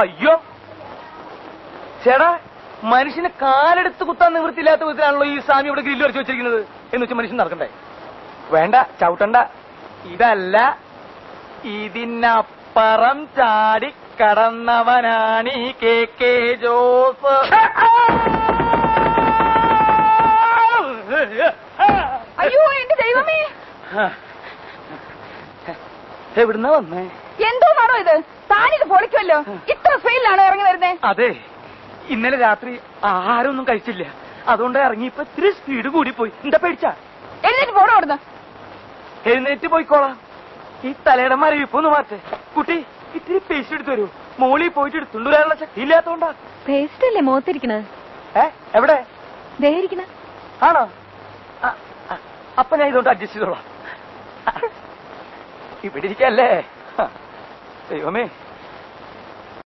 അയ്യോ ചേടാ, മനുഷ്യനെ കാലെടുത്ത് കുത്താൻ നിവൃത്തിയില്ലാത്ത വിധത്തിലാണല്ലോ ഈ സ്വാമി ഇവിടെ ഗ്രില്ല് വരച്ച് വെച്ചിരിക്കുന്നത്. എന്ന് വെച്ചാൽ മനുഷ്യൻ നടക്കണ്ടേ? വേണ്ട, ചവിട്ടണ്ട. ഇതല്ല, ഇതിനപ്പുറം ചാടി കടന്നവനാണ് ഈ കെ ജോസ്. അയ്യോ എന്റെ ദൈവമേ, എവിടുന്നാ വന്നേ? എന്തോന്നാണോ ഇത്? താനിത് പൊളിക്കുമല്ലോ. ഇത്ര സ്പീഡിലാണോ ഇറങ്ങി വരുന്നേ? അതെ, ഇന്നലെ രാത്രി ആഹാരമൊന്നും കഴിച്ചില്ല. അതുകൊണ്ട് ഇറങ്ങിയപ്പോ ഇത്തിരി സ്പീഡ് കൂടിപ്പോയി. എന്താ പേടിച്ചാ? എഴുന്നേറ്റ് പോണോ അവിടുന്ന്? എഴുന്നേറ്റ് പോയിക്കോളാം. ഈ തലയുടെ മരവിപ്പൊന്ന് മാറ്റേ. കുട്ടി, ഇത്തിരി പേസ്റ്റ് എടുത്തു വരൂ. മോളിൽ പോയിട്ട് എടുത്തുകൊണ്ട് വരാനുള്ള ശക്തി ഇല്ലാത്തോണ്ടാ. പേസ്റ്റ് അല്ലേ മുഖത്തിരിക്കണത്? എവിടെ? ദേഹിരിക്കണ ആണോ? അപ്പൊ ഞാൻ ഇതുകൊണ്ട് അഡ്ജസ്റ്റ് ചെയ്തോളാം. ഇവിടെ ഇരിക്കല്ലേ. ദൈവമേ,